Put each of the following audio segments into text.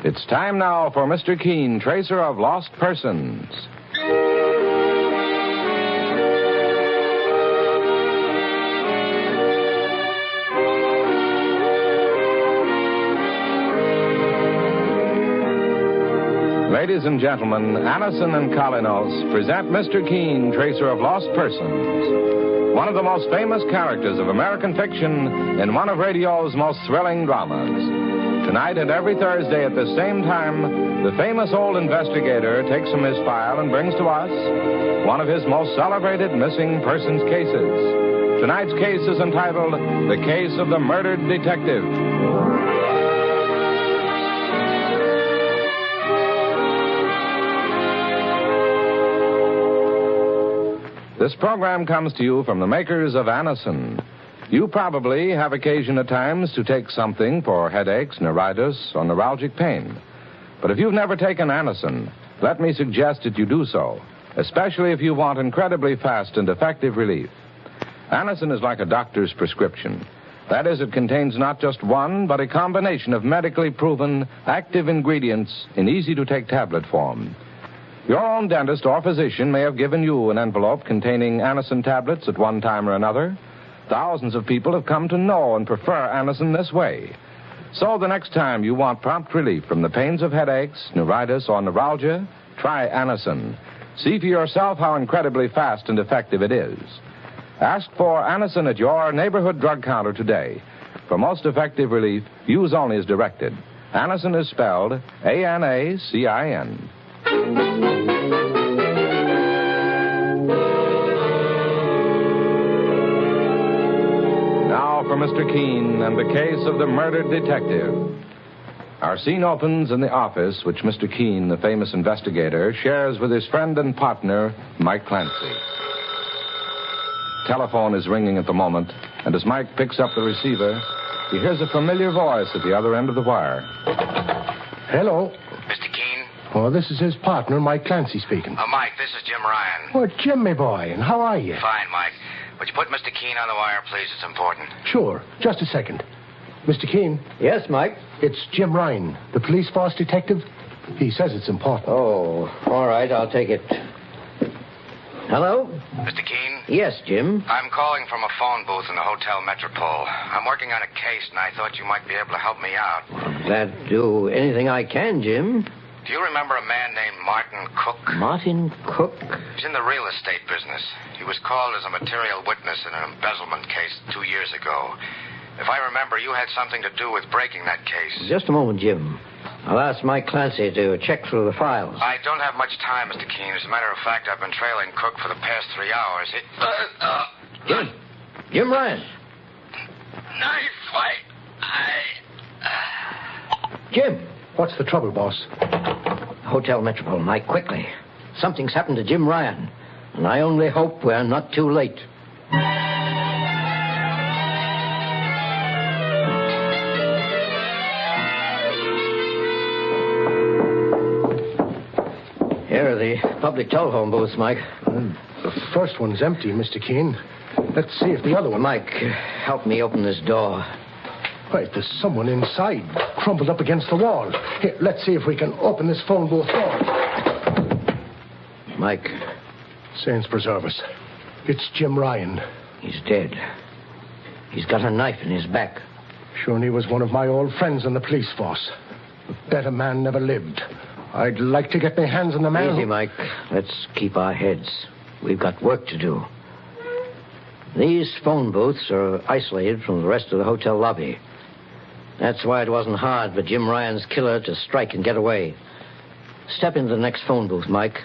It's time now for Mr. Keene, tracer of lost persons. Ladies and gentlemen, Anison and Colinos present Mr. Keene, tracer of lost persons. One of the most famous characters of American fiction in one of radio's most thrilling dramas. Tonight and every Thursday at the same time, the famous old investigator takes from his file and brings to us one of his most celebrated missing persons cases. Tonight's case is entitled The Case of the Murdered Detective. This program comes to you from the makers of Anison. You probably have occasion at times to take something for headaches, neuritis, or neuralgic pain. But if you've never taken Anison, let me suggest that you do so, especially if you want incredibly fast and effective relief. Anison is like a doctor's prescription. That is, it contains not just one, but a combination of medically proven active ingredients in easy-to-take tablet form. Your own dentist or physician may have given you an envelope containing Anison tablets at one time or another. Thousands of people have come to know and prefer Anison this way. So the next time you want prompt relief from the pains of headaches, neuritis, or neuralgia, try Anison. See for yourself how incredibly fast and effective it is. Ask for Anison at your neighborhood drug counter today. For most effective relief, use only as directed. Anison is spelled A-N-A-C-I-N. Now for Mr. Keene and the case of the murdered detective. Our scene opens in the office which Mr. Keene, the famous investigator, shares with his friend and partner, Mike Clancy. Telephone is ringing at the moment, and as Mike picks up the receiver, he hears a familiar voice at the other end of the wire. Hello. Mr. Keene? Oh, this is his partner, Mike Clancy speaking. Mike, this is Jim Ryan. Oh, Jim, my boy, and how are you? Fine, Mike. Would you put Mr. Keene on the wire, please? It's important. Sure. Just a second. Mr. Keene? Yes, Mike? It's Jim Ryan, the police force detective. He says it's important. Oh, all right, I'll take it. Hello? Mr. Keene? Yes, Jim. I'm calling from a phone booth in the Hotel Metropole. I'm working on a case, and I thought you might be able to help me out. Glad to do anything I can, Jim. Do you remember a man named Martin Cook? Martin Cook? He's in the real estate business. He was called as a material witness in an embezzlement case 2 years ago. If I remember, you had something to do with breaking that case. Just a moment, Jim. I'll ask Mike Clancy to check through the files. I don't have much time, Mr. Keene. As a matter of fact, I've been trailing Cook for the past 3 hours. Jim Ryan. Knife fight. Jim. What's the trouble, boss? Hotel Metropole, Mike, quickly. Something's happened to Jim Ryan, and I only hope we're not too late. Here are the public telephone booths, Mike. The first one's empty, Mr. Keene. Let's see if the other one... Mike, help me open this door. Right, there's someone inside, crumpled up against the wall. Here, let's see if we can open this phone booth door. Mike. Saints preserve us. It's Jim Ryan. He's dead. He's got a knife in his back. Sure, he was one of my old friends in the police force. A better man never lived. I'd like to get my hands on the man. Easy, Mike. Let's keep our heads. We've got work to do. These phone booths are isolated from the rest of the hotel lobby. That's why it wasn't hard for Jim Ryan's killer to strike and get away. Step into the next phone booth, Mike,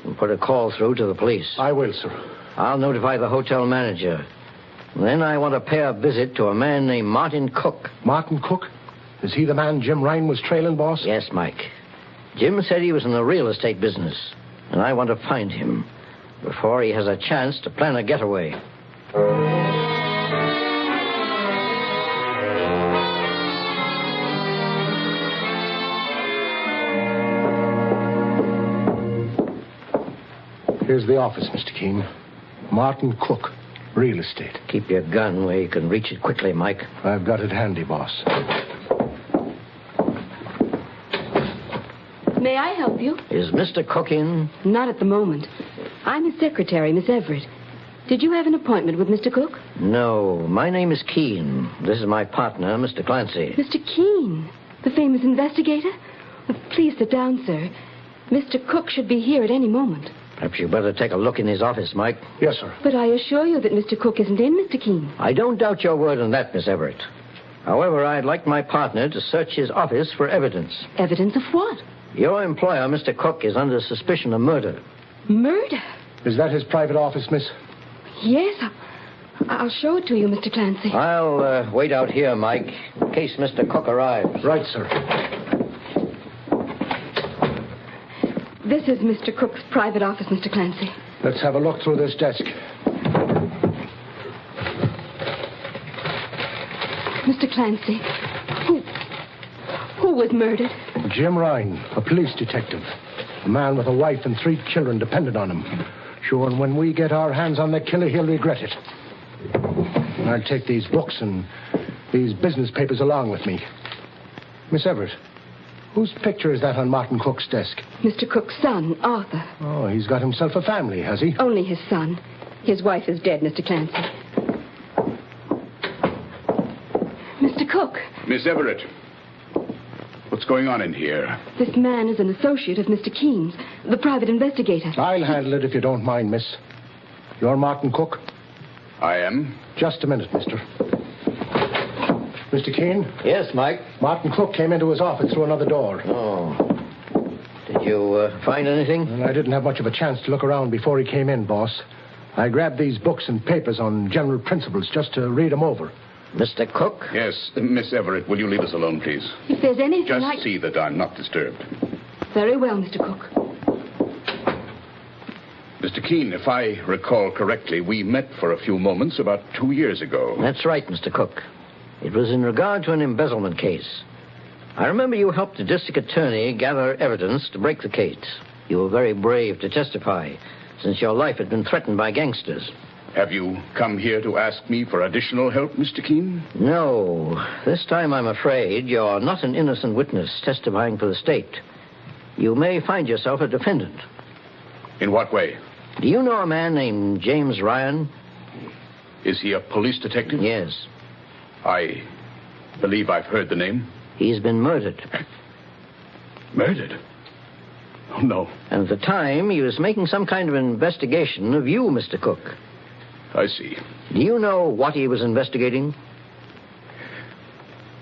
and put a call through to the police. I will, sir. I'll notify the hotel manager. Then I want to pay a visit to a man named Martin Cook. Martin Cook? Is he the man Jim Ryan was trailing, boss? Yes, Mike. Jim said he was in the real estate business, and I want to find him before he has a chance to plan a getaway. Here's the office, Mr. Keene. Martin Cook, real estate. Keep your gun where you can reach it quickly, Mike. I've got it handy, boss. May I help you? Is Mr. Cook in? Not at the moment. I'm his secretary, Miss Everett. Did you have an appointment with Mr. Cook? No, my name is Keene. This is my partner, Mr. Clancy. Mr. Keene, the famous investigator? Please sit down, sir. Mr. Cook should be here at any moment. Perhaps you'd better take a look in his office, Mike. Yes, sir. But I assure you that Mr. Cook isn't in, Mr. Keene. I don't doubt your word on that, Miss Everett. However, I'd like my partner to search his office for evidence. Evidence of what? Your employer, Mr. Cook, is under suspicion of murder. Murder? Is that his private office, miss? Yes. I'll show it to you, Mr. Clancy. I'll wait out here, Mike, in case Mr. Cook arrives. Right, sir. This is Mr. Cook's private office, Mr. Clancy. Let's have a look through this desk. Mr. Clancy, who was murdered? Jim Ryan, a police detective. A man with a wife and 3 children dependent on him. Sure, and when we get our hands on the killer, he'll regret it. I'll take these books and these business papers along with me. Miss Everett, whose picture is that on Martin Cook's desk? Mr. Cook's son, Arthur. Oh, he's got himself a family, has he? Only his son. His wife is dead, Mr. Clancy. Mr. Cook. Miss Everett, what's going on in here? This man is an associate of Mr. Keene's, the private investigator. I'll handle it if you don't mind, miss. You're Martin Cook? I am. Just a minute, mister. Mr. Keene? Yes, Mike? Martin Cook came into his office through another door. Oh. Did you find anything? And I didn't have much of a chance to look around before he came in, boss. I grabbed these books and papers on general principles just to read them over. Mr. Cook? Yes, Miss Everett, will you leave us alone, please? If there's anything Just see that I'm not disturbed. Very well, Mr. Cook. Mr. Keene, if I recall correctly, we met for a few moments about 2 years ago. That's right, Mr. Cook. It was in regard to an embezzlement case. I remember you helped the district attorney gather evidence to break the case. You were very brave to testify, since your life had been threatened by gangsters. Have you come here to ask me for additional help, Mr. Keene? No. This time, I'm afraid, you're not an innocent witness testifying for the state. You may find yourself a defendant. In what way? Do you know a man named James Ryan? Is he a police detective? Yes. I believe I've heard the name. He's been murdered. Murdered? Oh, no. And at the time, he was making some kind of investigation of you, Mr. Cook. I see. Do you know what he was investigating?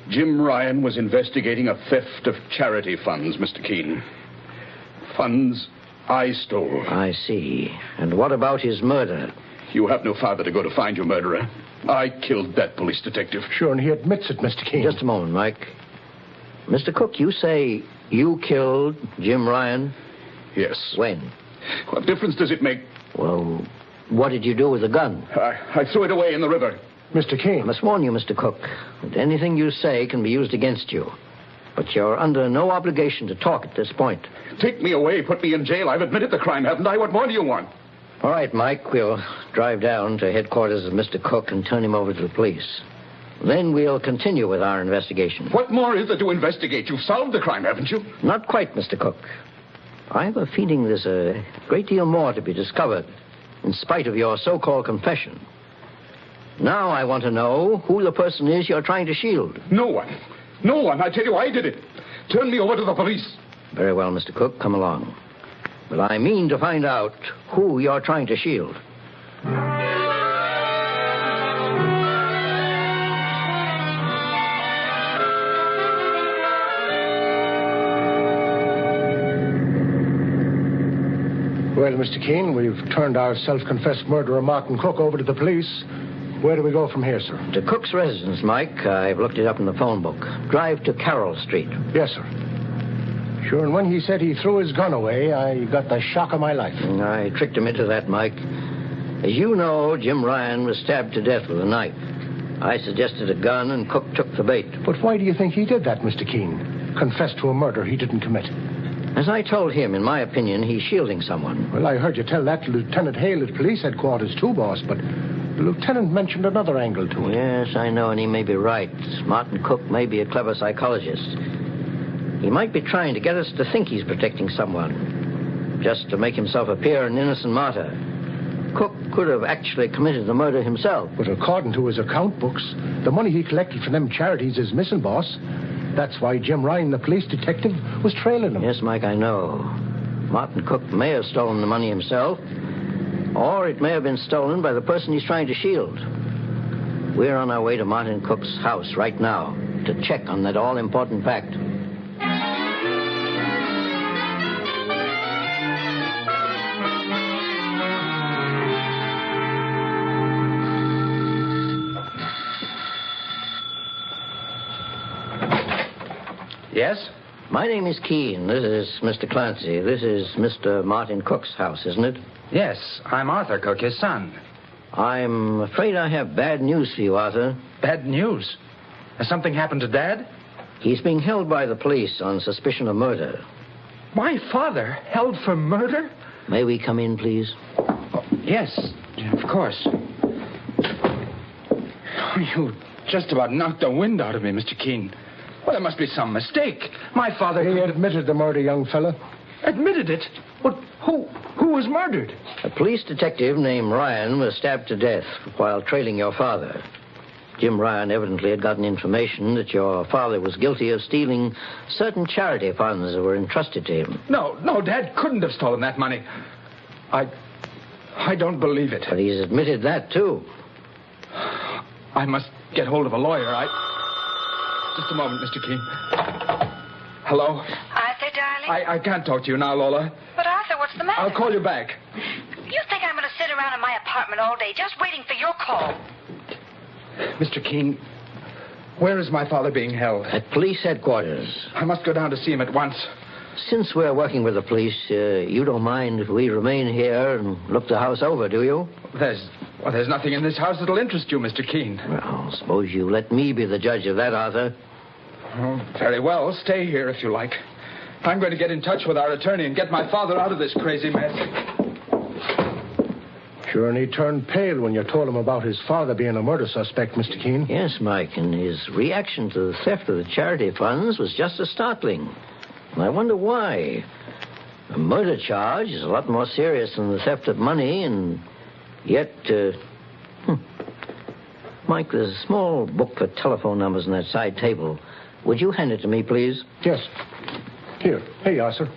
Jim Ryan was investigating a theft of charity funds, Mr. Keene. Funds I stole. I see. And what about his murder? You have no father to go to find your murderer. I killed that police detective. Sure, and he admits it, Mr. Keene. Just a moment, Mike. Mr. Cook, you say you killed Jim Ryan? Yes. When? What difference does it make? Well, what did you do with the gun? I threw it away in the river. Mr. I Keene. must warn you, Mr. Cook, that anything you say can be used against you. But you're under no obligation to talk at this point. Take me away, put me in jail. I've admitted the crime, haven't I? What more do you want? All right, Mike, we'll drive down to headquarters of Mr. Cook and turn him over to the police. Then we'll continue with our investigation. What more is there to investigate? You've solved the crime, haven't you? Not quite, Mr. Cook. I have a feeling there's a great deal more to be discovered, in spite of your so-called confession. Now I want to know who the person is you're trying to shield. No one. No one. I tell you, I did it. Turn me over to the police. Very well, Mr. Cook, come along. But I mean to find out who you're trying to shield. Well, Mr. Keene, we've turned our self-confessed murderer, Martin Cook, over to the police. Where do we go from here, sir? To Cook's residence, Mike. I've looked it up in the phone book. Drive to Carroll Street. Yes, sir. Sure, and when he said he threw his gun away, I got the shock of my life. I tricked him into that, Mike. As you know, Jim Ryan was stabbed to death with a knife. I suggested a gun, and Cook took the bait. But why do you think he did that, Mr. Keene? Confessed to a murder he didn't commit. As I told him, in my opinion, he's shielding someone. Well, I heard you tell that to Lieutenant Hale at police headquarters, too, boss, but the lieutenant mentioned another angle to it. Yes, I know, and he may be right. Martin Cook may be a clever psychologist. He might be trying to get us to think he's protecting someone, just to make himself appear an innocent martyr. Cook could have actually committed the murder himself. But according to his account books, the money he collected from them charities is missing, boss. That's why Jim Ryan, the police detective, was trailing him. Yes, Mike, I know. Martin Cook may have stolen the money himself, or it may have been stolen by the person he's trying to shield. We're on our way to Martin Cook's house right now to check on that all-important fact. Yes? My name is Keene. This is Mr. Clancy. This is Mr. Martin Cook's house, isn't it? Yes, I'm Arthur Cook, his son. I'm afraid I have bad news for you, Arthur. Bad news? Has something happened to Dad? He's being held by the police on suspicion of murder. My father held for murder? May we come in, please? Oh, yes, of course. Oh, you just about knocked the wind out of me, Mr. Keene. Well, there must be some mistake. My father... He admitted the murder, young fella. Admitted it? But who was murdered? A police detective named Ryan was stabbed to death while trailing your father. Jim Ryan evidently had gotten information that your father was guilty of stealing certain charity funds that were entrusted to him. No, Dad couldn't have stolen that money. I don't believe it. But he's admitted that, too. I must get hold of a lawyer. Just a moment, Mr. Keene. Hello? Arthur, darling? I can't talk to you now, Lola. But, Arthur, what's the matter? I'll call you back. You think I'm going to sit around in my apartment all day just waiting for your call? Mr. Keene, where is my father being held? At police headquarters. I must go down to see him at once. Since we're working with the police, you don't mind if we remain here and look the house over, do you? There's nothing in this house that'll interest you, Mr. Keene. Well, suppose you let me be the judge of that, Arthur. Oh, very well. Stay here if you like. I'm going to get in touch with our attorney and get my father out of this crazy mess. Sure, and he turned pale when you told him about his father being a murder suspect, Mr. Keene. Yes, Mike, and his reaction to the theft of the charity funds was just as startling. And I wonder why. A murder charge is a lot more serious than the theft of money, and yet, Mike, there's a small book for telephone numbers on that side table. Would you hand it to me, please? Yes. Here, Arthur.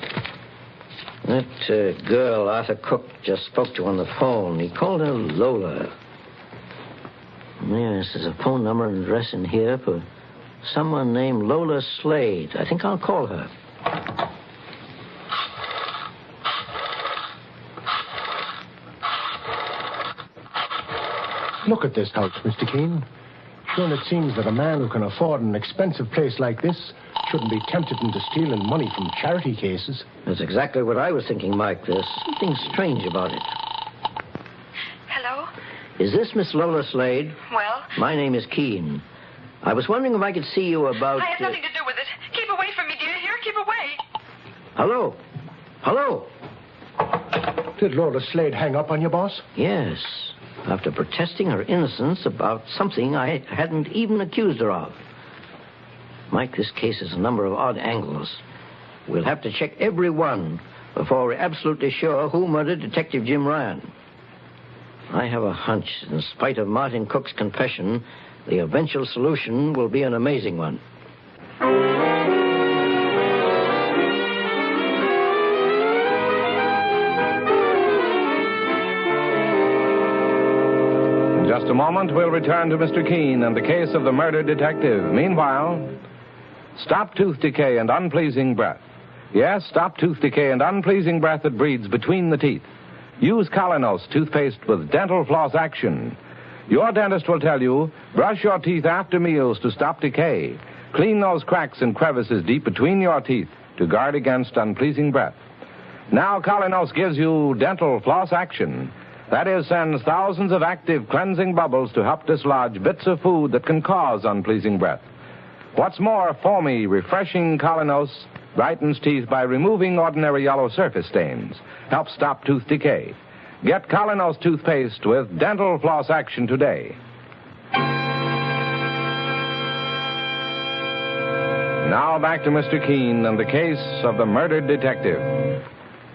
That girl Arthur Cook just spoke to on the phone, he called her Lola. Yes, there's a phone number and address in here for someone named Lola Slade. I think I'll call her. Look at this house, Mr. Keene. Sure, and it seems that a man who can afford an expensive place like this shouldn't be tempted into stealing money from charity cases. That's exactly what I was thinking, Mike. There's something strange about it. Hello? Is this Miss Lola Slade? Well? My name is Keene. I was wondering if I could see you about... I have nothing to do with it. Keep away from me, dear. Here, keep away. Hello? Hello? Did Lola Slade hang up on you, boss? Yes. After protesting her innocence about something I hadn't even accused her of. Mike, this case has a number of odd angles. We'll have to check every one before we're absolutely sure who murdered Detective Jim Ryan. I have a hunch, in spite of Martin Cook's confession, the eventual solution will be an amazing one. In just a moment, we'll return to Mr. Keene and the case of the murdered detective. Meanwhile, stop tooth decay and unpleasing breath. Yes, stop tooth decay and unpleasing breath that breeds between the teeth. Use Colinos toothpaste with dental floss action. Your dentist will tell you, brush your teeth after meals to stop decay. Clean those cracks and crevices deep between your teeth to guard against unpleasing breath. Now Colinos gives you dental floss action. That is, sends thousands of active cleansing bubbles to help dislodge bits of food that can cause unpleasing breath. What's more, foamy, refreshing Colinos brightens teeth by removing ordinary yellow surface stains. Helps stop tooth decay. Get Colinos toothpaste with dental floss action today. now back to Mr. Keene and the case of the murdered detective.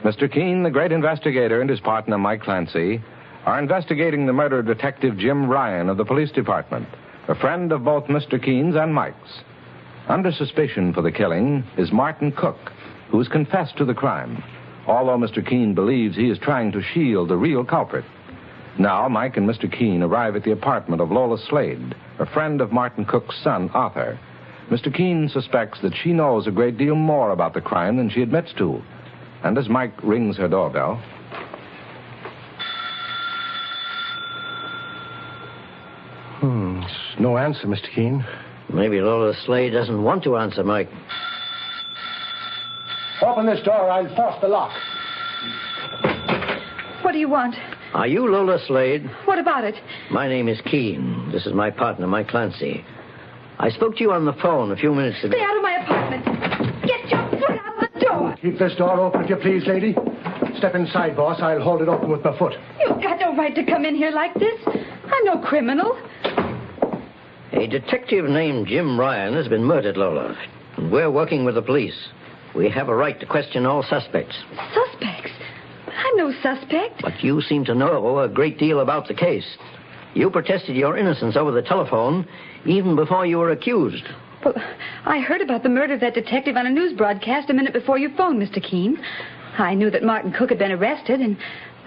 Mr. Keene, the great investigator, and his partner, Mike Clancy, are investigating the murder of Detective Jim Ryan of the police department, a friend of both Mr. Keene's and Mike's. Under suspicion for the killing is Martin Cook, who's confessed to the crime, although Mr. Keene believes he is trying to shield the real culprit. Now, Mike and Mr. Keene arrive at the apartment of Lola Slade, a friend of Martin Cook's son, Arthur. Mr. Keene suspects that she knows a great deal more about the crime than she admits to. And as Mike rings her doorbell... No answer, Mr. Keene. Maybe Lola Slade doesn't want to answer, Mike. Open this door, I'll force the lock. What do you want? Are you Lola Slade? What about it? My name is Keene. This is my partner, Mike Clancy. I spoke to you on the phone a few minutes ago. Stay out of my apartment. Get your foot out the door. Keep this door open, if you please, lady. Step inside, boss. I'll hold it open with my foot. You've got no right to come in here like this. I'm no criminal. A detective named Jim Ryan has been murdered, Lola. And we're working with the police. We have a right to question all suspects. Suspects? I'm no suspect. But you seem to know a great deal about the case. You protested your innocence over the telephone even before you were accused. Well, I heard about the murder of that detective on a news broadcast a minute before you phoned, Mr. Keene. I knew that Martin Cook had been arrested, and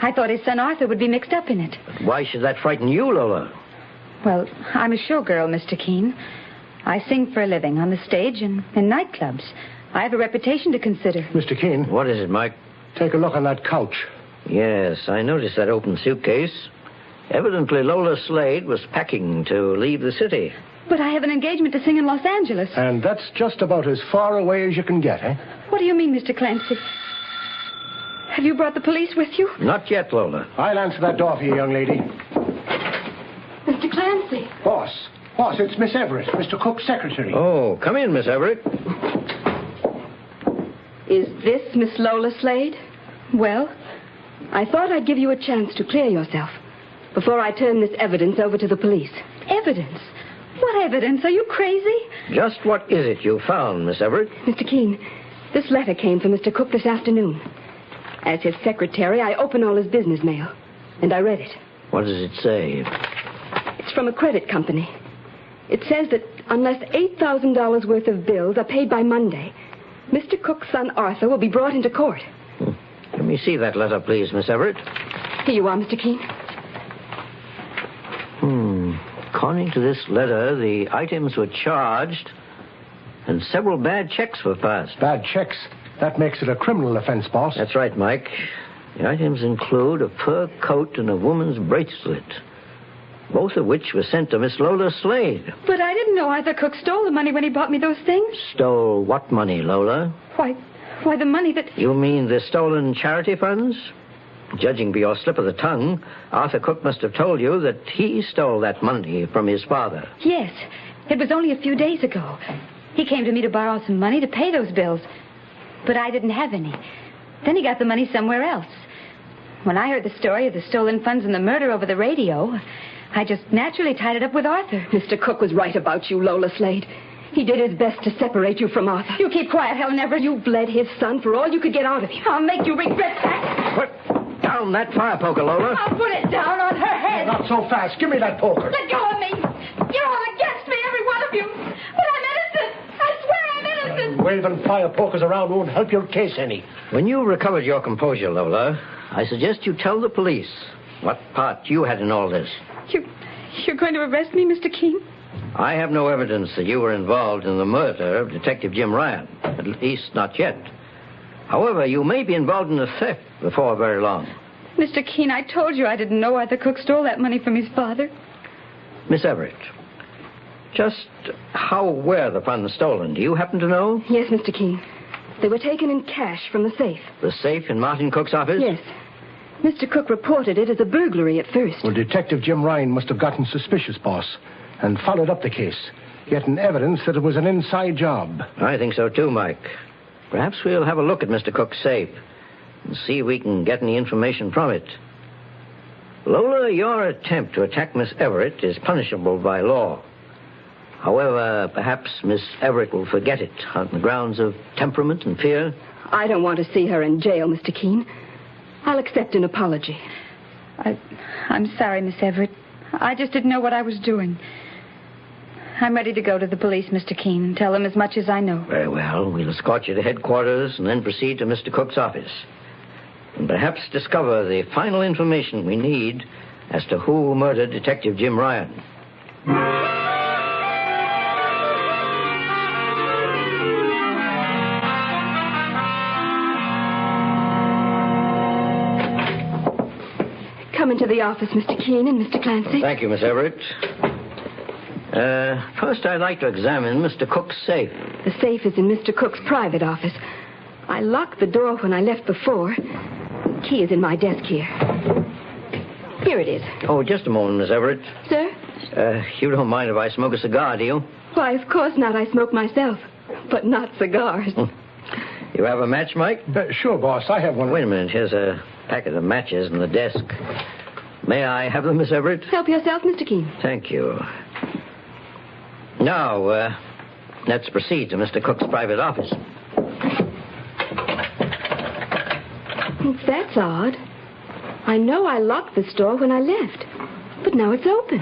I thought his son Arthur would be mixed up in it. But why should that frighten you, Lola? Well, I'm a showgirl, Mr. Keene. I sing for a living on the stage and in nightclubs. I have a reputation to consider. Mr. Keene. What is it, Mike? Take a look on that couch. Yes, I noticed that open suitcase. Evidently, Lola Slade was packing to leave the city. But I have an engagement to sing in Los Angeles. And that's just about as far away as you can get, eh? What do you mean, Mr. Clancy? Have you brought the police with you? Not yet, Lola. I'll answer that door for you, young lady. Mr. Clancy. Boss, it's Miss Everett, Mr. Cook's secretary. Oh, come in, Miss Everett. Is this Miss Lola Slade? Well, I thought I'd give you a chance to clear yourself before I turn this evidence over to the police. Evidence? What evidence? Are you crazy? Just what is it you found, Miss Everett? Mr. Keene, this letter came from Mr. Cook this afternoon. As his secretary, I opened all his business mail, and I read it. What does it say? It's from a credit company. It says that unless $8,000 worth of bills are paid by Monday, Mr. Cook's son Arthur will be brought into court. Let me see that letter, please, Miss Everett. Here you are, Mr. Keene. According to this letter, the items were charged and several bad checks were passed. Bad checks? That makes it a criminal offense, boss. That's right, Mike. The items include a fur coat and a woman's bracelet, both of which were sent to Miss Lola Slade. But I didn't know Arthur Cook stole the money when he bought me those things. Stole what money, Lola? Why, the money that... You mean the stolen charity funds? Judging by your slip of the tongue, Arthur Cook must have told you that he stole that money from his father. Yes. It was only a few days ago. He came to me to borrow some money to pay those bills. But I didn't have any. Then he got the money somewhere else. When I heard the story of the stolen funds and the murder over the radio, I just naturally tied it up with Arthur. Mr. Cook was right about you, Lola Slade. He did his best to separate you from Arthur. You keep quiet, Helen Everett. You bled his son for all you could get out of him. I'll make you regret that. Put down that fire poker, Lola. I'll put it down on her head. Not so fast. Give me that poker. Let go of me. You're all against me, every one of you. But I'm innocent. I swear I'm innocent. Waving fire pokers around won't help your case any. When you recovered your composure, Lola, I suggest you tell the police what part you had in all this. You're going to arrest me, Mr. Keene? I have no evidence that you were involved in the murder of Detective Jim Ryan. At least not yet. However, you may be involved in a theft before very long. Mr. Keene, I told you I didn't know Arthur Cook stole that money from his father. Miss Everett, just how were the funds stolen? Do you happen to know? Yes, Mr. Keene. They were taken in cash from the safe. The safe in Martin Cook's office? Yes. Mr. Cook reported it as a burglary at first. Well, Detective Jim Ryan must have gotten suspicious, boss, and followed up the case, getting evidence that it was an inside job. I think so too, Mike. Perhaps we'll have a look at Mr. Cook's safe and see if we can get any information from it. Lola, your attempt to attack Miss Everett is punishable by law. However, perhaps Miss Everett will forget it on the grounds of temperament and fear. I don't want to see her in jail, Mr. Keene. I'll accept an apology. I'm sorry, Miss Everett. I just didn't know what I was doing. I'm ready to go to the police, Mr. Keene, and tell them as much as I know. Very well. We'll escort you to headquarters and then proceed to Mr. Cook's office. And perhaps discover the final information we need as to who murdered Detective Jim Ryan. Come into the office, Mr. Keene and Mr. Clancy. Thank you, Miss Everett. First, I'd like to examine Mr. Cook's safe. The safe is in Mr. Cook's private office. I locked the door when I left before. The key is in my desk here. Here it is. Oh, just a moment, Miss Everett. Sir? You don't mind if I smoke a cigar, do you? Why, of course not. I smoke myself. But not cigars. You have a match, Mike? Sure, boss. I have one. Wait a minute. Here's a packet of matches in the desk. May I have them, Miss Everett? Help yourself, Mr. Keene. Thank you. Now, let's proceed to Mr. Cook's private office. That's odd. I know I locked this door when I left. But now it's open.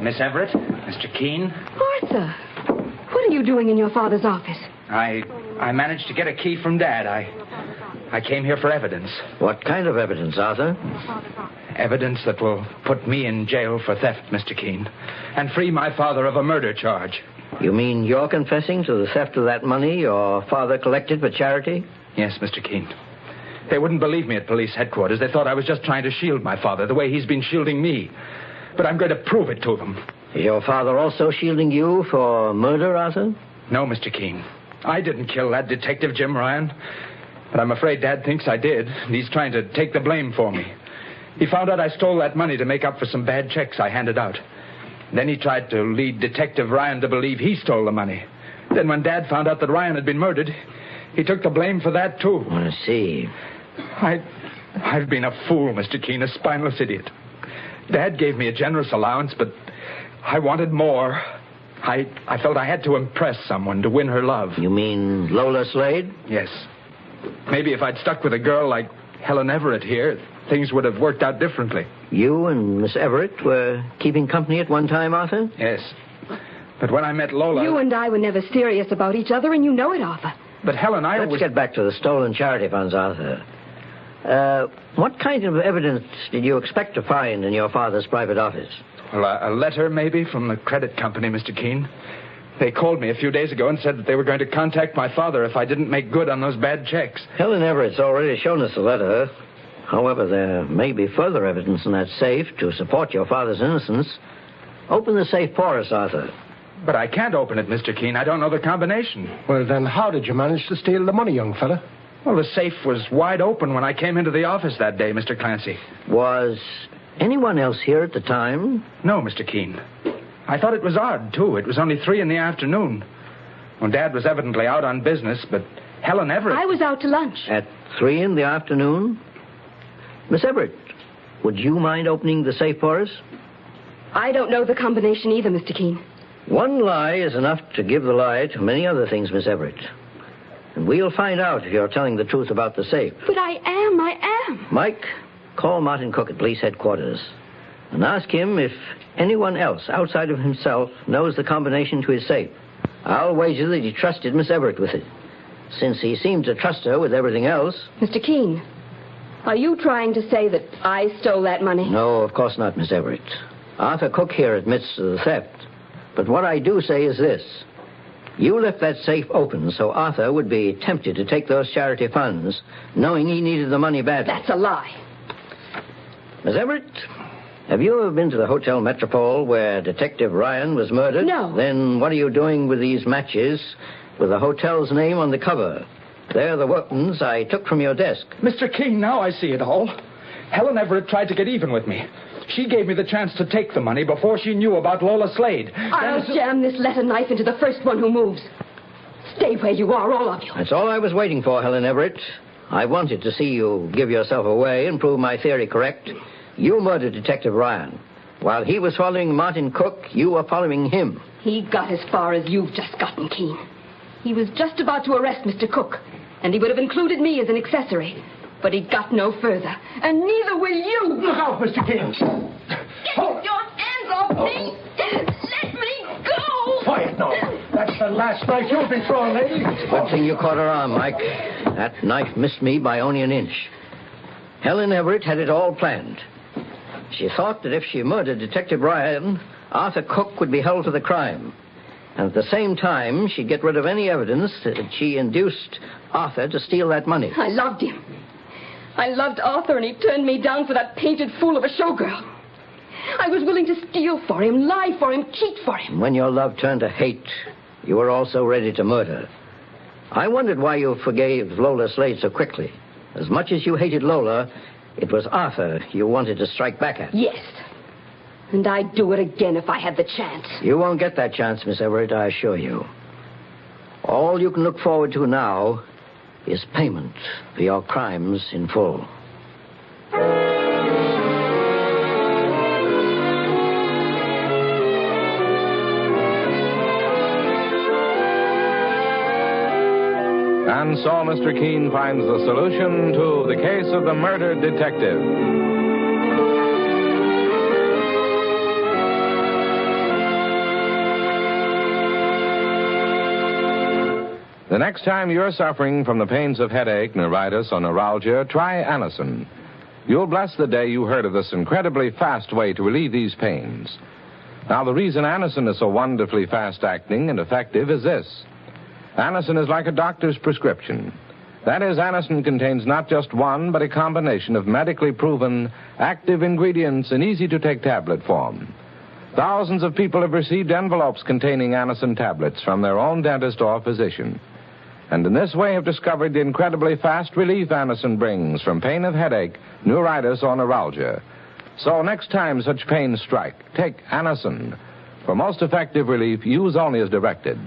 Miss Everett, Mr. Keene. Arthur, what are you doing in your father's office? I managed to get a key from Dad. I came here for evidence. What kind of evidence, Arthur? Evidence that will put me in jail for theft, Mr. Keene, and free my father of a murder charge. You mean you're confessing to the theft of that money your father collected for charity? Yes, Mr. Keene. They wouldn't believe me at police headquarters. They thought I was just trying to shield my father, the way he's been shielding me. But I'm going to prove it to them. Is your father also shielding you for murder, Arthur? No, Mr. Keene. I didn't kill that detective, Jim Ryan. But I'm afraid Dad thinks I did, and he's trying to take the blame for me. He found out I stole that money to make up for some bad checks I handed out. Then he tried to lead Detective Ryan to believe he stole the money. Then when Dad found out that Ryan had been murdered, he took the blame for that, too. I see. I've been a fool, Mr. Keene, a spineless idiot. Dad gave me a generous allowance, but I wanted more. I felt I had to impress someone to win her love. You mean Lola Slade? Yes. Maybe if I'd stuck with a girl like Helen Everett here, things would have worked out differently. You and Miss Everett were keeping company at one time, Arthur? Yes. But when I met Lola... You and I were never serious about each other, and you know it, Arthur. But Helen, Let's get back to the stolen charity funds, Arthur. What kind of evidence did you expect to find in your father's private office? Well, a letter, maybe, from the credit company, Mr. Keene. They called me a few days ago and said that they were going to contact my father if I didn't make good on those bad checks. Helen Everett's already shown us the letter. However, there may be further evidence in that safe to support your father's innocence. Open the safe for us, Arthur. But I can't open it, Mr. Keene. I don't know the combination. Well, then how did you manage to steal the money, young fella? Well, the safe was wide open when I came into the office that day, Mr. Clancy. Was anyone else here at the time? No, Mr. Keene. I thought it was odd, too. It was only 3 p.m. Well, Dad was evidently out on business, but Helen Everett... I was out to lunch. At 3 p.m? Miss Everett, would you mind opening the safe for us? I don't know the combination either, Mr. Keene. One lie is enough to give the lie to many other things, Miss Everett. And we'll find out if you're telling the truth about the safe. But I am. Mike, call Martin Cook at police headquarters and ask him if anyone else outside of himself knows the combination to his safe. I'll wager that he trusted Miss Everett with it, since he seemed to trust her with everything else. Mr. Keene, are you trying to say that I stole that money? No, of course not, Miss Everett. Arthur Cook here admits to the theft. But what I do say is this. You left that safe open so Arthur would be tempted to take those charity funds, knowing he needed the money badly. That's a lie. Miss Everett, have you ever been to the Hotel Metropole where Detective Ryan was murdered? No. Then what are you doing with these matches with the hotel's name on the cover? They're the weapons I took from your desk. Mr. Keene, now I see it all. Helen Everett tried to get even with me. She gave me the chance to take the money before she knew about Lola Slade. I'll jam this letter knife into the first one who moves. Stay where you are, all of you. That's all I was waiting for, Helen Everett. I wanted to see you give yourself away and prove my theory correct. You murdered Detective Ryan. While he was following Martin Cook, you were following him. He got as far as you've just gotten, Keene. He was just about to arrest Mr. Cook, and he would have included me as an accessory. But he got no further, and neither will you. Look out, Mr. Keene. Get your hands off me! Let me go! Quiet now. That's the last knife you'll be throwing, lady. Good thing you caught her arm, Mike. That knife missed me by only an inch. Helen Everett had it all planned. She thought that if she murdered Detective Ryan, Arthur Cook would be held to the crime. And at the same time, she'd get rid of any evidence that she induced Arthur to steal that money. I loved him. I loved Arthur, and he turned me down for that painted fool of a showgirl. I was willing to steal for him, lie for him, cheat for him. And when your love turned to hate, you were also ready to murder. I wondered why you forgave Lola Slade so quickly. As much as you hated Lola, it was Arthur you wanted to strike back at. Yes. And I'd do it again if I had the chance. You won't get that chance, Miss Everett, I assure you. All you can look forward to now is payment for your crimes in full. And so Mr. Keene finds the solution to the case of the murdered detective. The next time you're suffering from the pains of headache, neuritis, or neuralgia, try Anacin. You'll bless the day you heard of this incredibly fast way to relieve these pains. Now, the reason Anacin is so wonderfully fast-acting and effective is this. Anacin is like a doctor's prescription. That is, Anacin contains not just one, but a combination of medically proven active ingredients in easy-to-take tablet form. Thousands of people have received envelopes containing Anacin tablets from their own dentist or physician. And in this way have discovered the incredibly fast relief Anacin brings from pain of headache, neuritis, or neuralgia. So next time such pains strike, take Anacin. For most effective relief, use only as directed.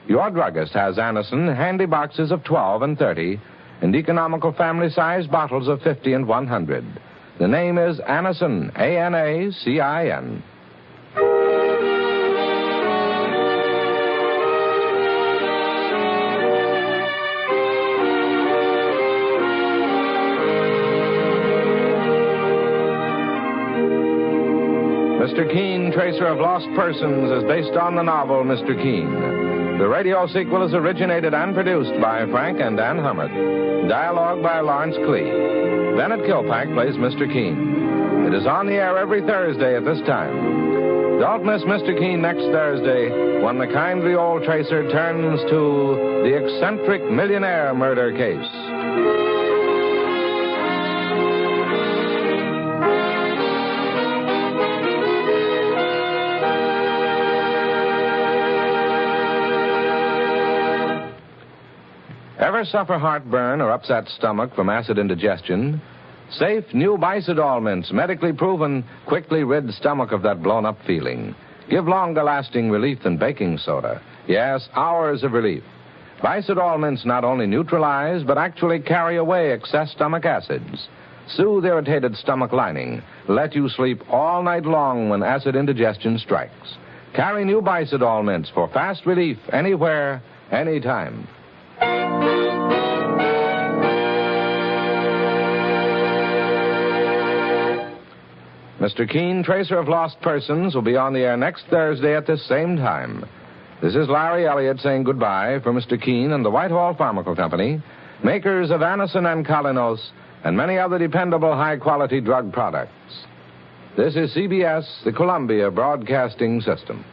Your druggist has Anacin handy boxes of 12 and 30 and economical family-sized bottles of 50 and 100. The name is Anacin, A-N-A-C-I-N. Mr. Keene, Tracer of Lost Persons, is based on the novel Mr. Keene. The radio sequel is originated and produced by Frank and Ann Hummert. Dialogue by Lawrence Klee. Bennett Kilpack plays Mr. Keene. It is on the air every Thursday at this time. Don't miss Mr. Keene next Thursday when the kindly old tracer turns to the eccentric millionaire murder case. Ever suffer heartburn or upset stomach from acid indigestion? Safe new Bicidol mints, medically proven, quickly rid stomach of that blown-up feeling. Give longer-lasting relief than baking soda. Yes, hours of relief. Bicidol mints not only neutralize, but actually carry away excess stomach acids. Soothe irritated stomach lining. Let you sleep all night long when acid indigestion strikes. Carry new Bicidol mints for fast relief anywhere, anytime. Mr. Keene, Tracer of Lost Persons, will be on the air next Thursday at this same time. This is Larry Elliott saying goodbye for Mr. Keene and the Whitehall Pharmaceutical Company, makers of Anacin and Colinos and many other dependable high-quality drug products. This is CBS, the Columbia Broadcasting System.